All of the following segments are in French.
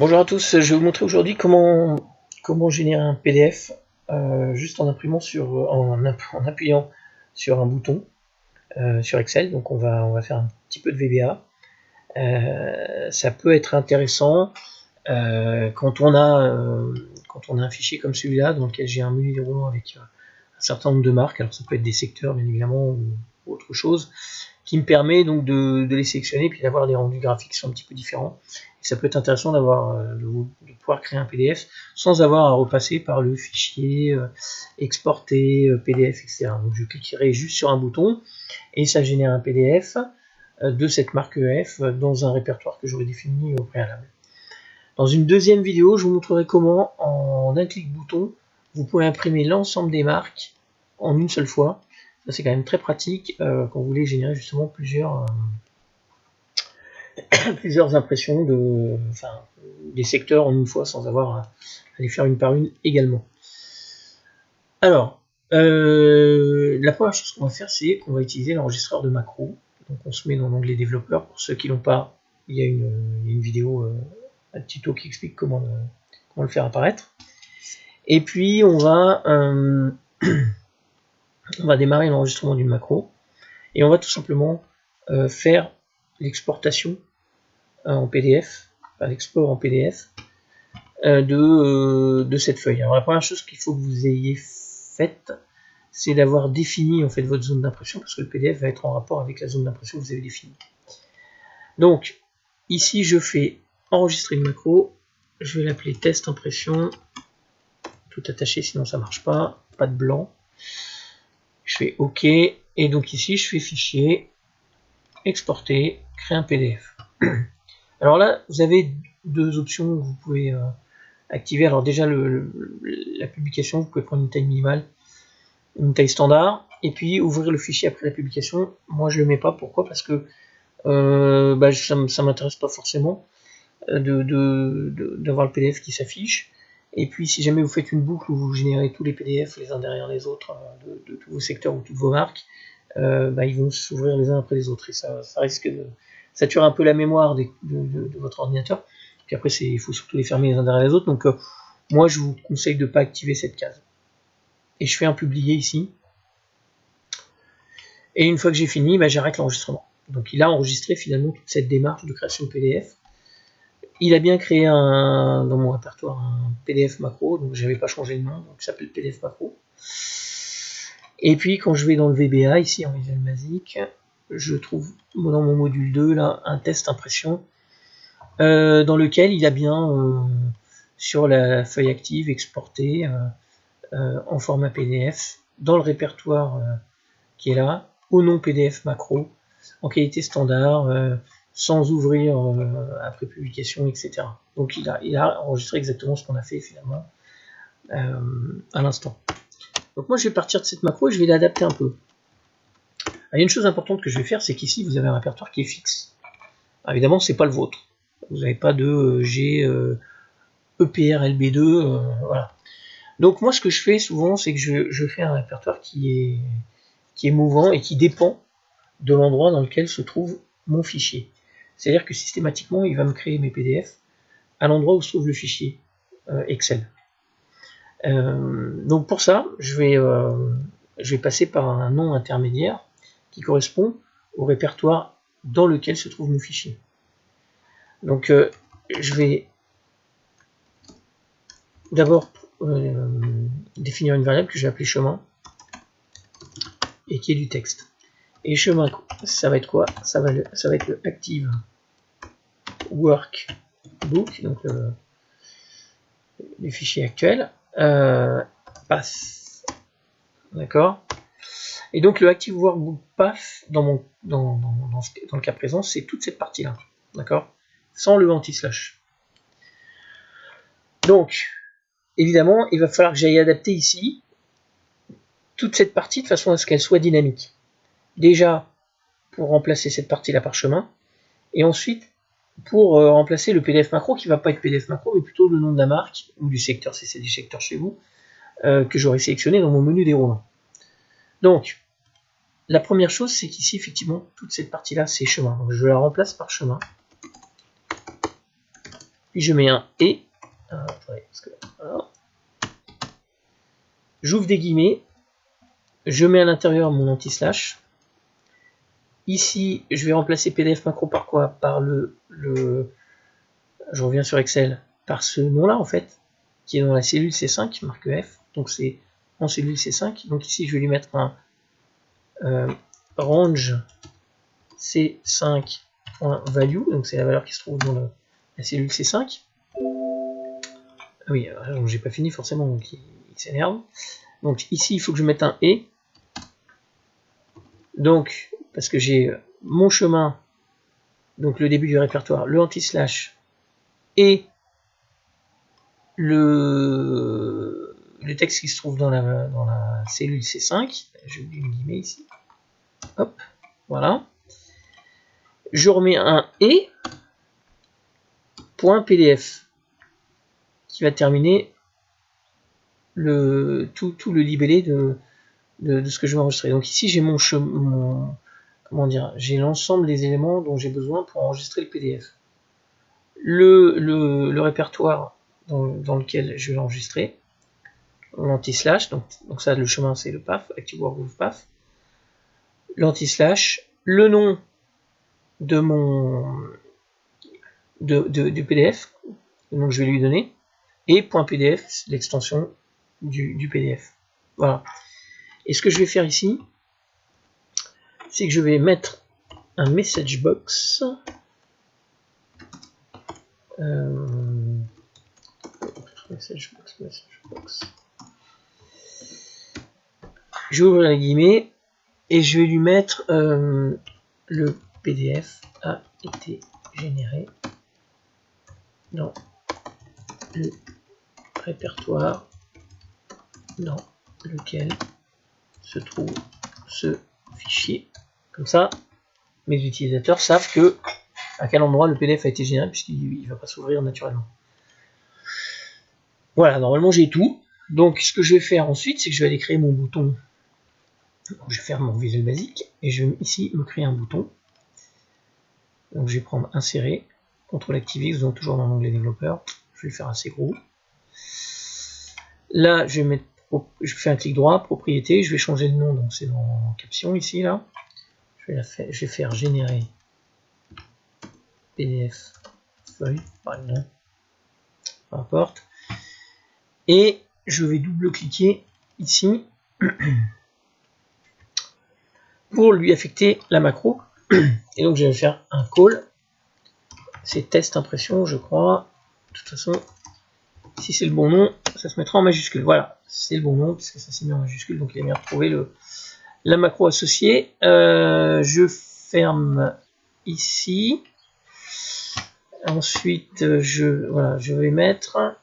Bonjour à tous, je vais vous montrer aujourd'hui comment générer un PDF juste en en appuyant sur un bouton sur Excel. Donc on va faire un petit peu de VBA. Ça peut être intéressant quand on a un fichier comme celui-là dans lequel j'ai un menu déroulant avec un certain nombre de marques. Alors ça peut être des secteurs bien évidemment ou autre chose, qui me permet donc de les sélectionner et puis d'avoir des rendus graphiques qui sont un petit peu différents. Et ça peut être intéressant de pouvoir créer un PDF sans avoir à repasser par le fichier, exporter, PDF, etc. Donc je cliquerai juste sur un bouton et ça génère un PDF de cette marque EF dans un répertoire que j'aurais défini au préalable. Dans une deuxième vidéo, je vous montrerai comment, en un clic bouton, vous pouvez imprimer l'ensemble des marques en une seule fois. Ça, c'est quand même très pratique quand vous voulez générer justement plusieurs impressions des secteurs en une fois sans avoir à les faire une par une également. Alors, la première chose qu'on va faire, c'est qu'on va utiliser l'enregistreur de macro. Donc on se met dans l'onglet développeur. Pour ceux qui l'ont pas, il y a une vidéo, un tuto qui explique comment le faire apparaître. Et puis on va démarrer l'enregistrement du macro et on va tout simplement faire l'exportation en PDF, l'export en PDF de cette feuille. Alors la première chose qu'il faut que vous ayez faite, c'est d'avoir défini en fait votre zone d'impression, parce que le PDF va être en rapport avec la zone d'impression que vous avez définie. Donc ici je fais enregistrer le macro, je vais l'appeler test impression, tout attaché sinon ça marche pas de blanc. Je fais OK, et donc ici je fais fichier, exporter, créer un PDF. Alors là, vous avez deux options que vous pouvez activer. Alors déjà, la publication, vous pouvez prendre une taille minimale, une taille standard, et puis ouvrir le fichier après la publication. Moi, je le mets pas. Pourquoi? Parce que ça m'intéresse pas forcément d'avoir le PDF qui s'affiche. Et puis, si jamais vous faites une boucle où vous générez tous les PDF les uns derrière les autres de tous vos secteurs ou toutes vos marques, ils vont s'ouvrir les uns après les autres et ça risque de saturer un peu la mémoire de votre ordinateur. Puis après, il faut surtout les fermer les uns derrière les autres. Donc, moi, je vous conseille de ne pas activer cette case. Et je fais un publier ici. Et une fois que j'ai fini, j'arrête l'enregistrement. Donc, il a enregistré finalement toute cette démarche de création de PDF. Il a bien créé dans mon répertoire un PDF macro, donc j'avais pas changé le nom, donc il s'appelle PDF macro. Et puis quand je vais dans le VBA, ici en Visual Basic, je trouve dans mon module 2 là un test impression dans lequel il a bien sur la feuille active exporté en format PDF dans le répertoire qui est là, au nom PDF macro, en qualité standard, sans ouvrir après publication, etc. Donc il a enregistré exactement ce qu'on a fait finalement à l'instant. Donc moi je vais partir de cette macro et je vais l'adapter un peu. Alors, il y a une chose importante que je vais faire, c'est qu'ici vous avez un répertoire qui est fixe. Alors, évidemment c'est pas le vôtre. Vous n'avez pas de G EPR LB2, voilà. Donc moi ce que je fais souvent, c'est que je fais un répertoire qui est mouvant et qui dépend de l'endroit dans lequel se trouve mon fichier. C'est-à-dire que systématiquement, il va me créer mes PDF à l'endroit où se trouve le fichier Excel. Donc pour ça, je vais passer par un nom intermédiaire qui correspond au répertoire dans lequel se trouve mon fichier. Donc je vais d'abord définir une variable que je vais appeler chemin et qui est du texte. Et chemin, ça va être quoi? Ça va être le active workbook, donc les fichiers actuels, path, d'accord. Et donc le active workbook path dans le cas présent, c'est toute cette partie là, d'accord, sans le anti-slash. Donc évidemment, il va falloir que j'aille adapter ici toute cette partie de façon à ce qu'elle soit dynamique. Déjà pour remplacer cette partie là par chemin, et ensuite pour remplacer le PDF macro qui ne va pas être PDF macro, mais plutôt le nom de la marque ou du secteur, si c'est du secteur chez vous, que j'aurais sélectionné dans mon menu déroulant. Donc, la première chose, c'est qu'ici, effectivement, toute cette partie-là, c'est chemin. Donc, je la remplace par chemin. puis je mets un et. Attendez, parce que, voilà. J'ouvre des guillemets, je mets à l'intérieur mon anti-slash. Ici, je vais remplacer PDF macro par quoi? Par je reviens sur Excel, par ce nom-là en fait, qui est dans la cellule C5, marque F. Donc c'est en cellule C5. Donc ici, je vais lui mettre un range C5.value, donc c'est la valeur qui se trouve dans la cellule C5. Ah oui, j'ai pas fini forcément, donc il s'énerve. Donc ici, il faut que je mette un et. Donc, parce que j'ai mon chemin, donc le début du répertoire, le anti-slash et le texte qui se trouve dans la cellule C5. J'ai oublié une guillemets ici. Hop, voilà. Je remets un et .pdf qui va terminer tout le libellé de ce que je vais enregistrer. Donc ici j'ai comment dire, j'ai l'ensemble des éléments dont j'ai besoin pour enregistrer le PDF. Le répertoire dans lequel je vais l'enregistrer, l'anti-slash, donc ça le chemin c'est le PAF, Active Workgroup PAF, l'anti-slash, le nom de du PDF, donc je vais lui donner, et .pdf, l'extension du PDF. Voilà. Et ce que je vais faire ici, c'est que je vais mettre un message box. Message box. Je vais ouvrir les guillemets et je vais lui mettre le PDF a été généré dans le répertoire dans lequel se trouve ce fichier. Comme ça, mes utilisateurs savent à quel endroit le PDF a été généré puisqu'il ne va pas s'ouvrir naturellement. Voilà, normalement j'ai tout. Donc ce que je vais faire ensuite, c'est que je vais aller créer mon bouton. Donc, je vais faire mon visuel basique et je vais ici me créer un bouton. Donc je vais prendre insérer, CTRL ActiveX, donc toujours dans l'onglet développeur. Je vais le faire assez gros. Là, je fais un clic droit, propriété, je vais changer le nom, donc c'est dans caption ici là. Je vais faire générer PDF feuille, par exemple, peu importe. Et je vais double-cliquer ici pour lui affecter la macro. Et donc je vais faire un call. C'est test impression, je crois. De toute façon, si c'est le bon nom, ça se mettra en majuscule. Voilà, c'est le bon nom puisque ça s'est mis en majuscule, donc il a bien retrouvé la macro associée. Je ferme ici. Ensuite, je vais mettre.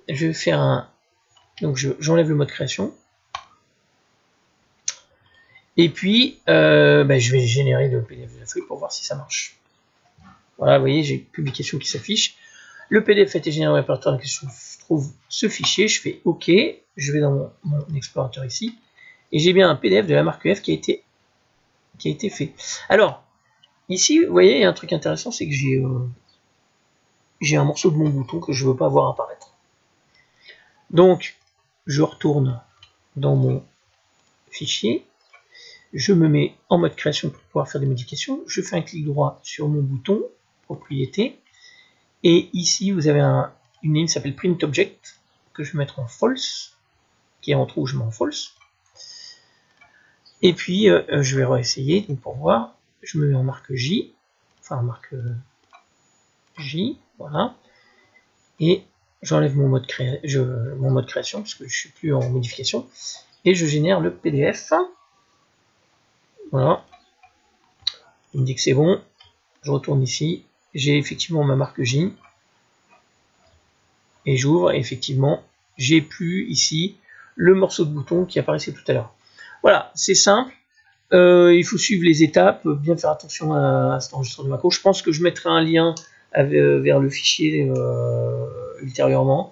Je vais faire un. Donc j'enlève le mode création. Et puis, je vais générer le PDF de la feuille pour voir si ça marche. Voilà, vous voyez, j'ai une publication qui s'affiche. Le PDF a été généré au répertoire dans lequel je trouve ce fichier. Je fais OK. Je vais dans mon explorateur ici. Et j'ai bien un PDF de la marque F qui a été fait. Alors, ici, vous voyez, il y a un truc intéressant, c'est que j'ai un morceau de mon bouton que je ne veux pas voir apparaître. Donc, je retourne dans mon fichier. Je me mets en mode création pour pouvoir faire des modifications. Je fais un clic droit sur mon bouton, propriété. Et ici, vous avez une ligne qui s'appelle Print Object, que je vais mettre en false, qui est en trou, je mets en false. Et puis, je vais réessayer pour voir. Je me mets en marque J, enfin en marque J, voilà. Et j'enlève mon mode création, parce que je ne suis plus en modification. Et je génère le PDF. Voilà. Il me dit que c'est bon. Je retourne ici. J'ai effectivement ma marque J. Et j'ouvre. Effectivement, j'ai plus ici le morceau de bouton qui apparaissait tout à l'heure. Voilà, c'est simple. Il faut suivre les étapes, bien faire attention à cet enregistrement de macro. Je pense que je mettrai un lien vers le fichier ultérieurement.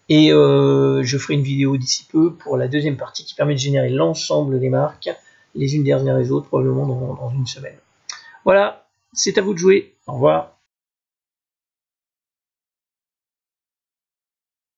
Et je ferai une vidéo d'ici peu pour la deuxième partie qui permet de générer l'ensemble des marques, les unes derrière les autres, probablement dans une semaine. Voilà, c'est à vous de jouer. Au revoir.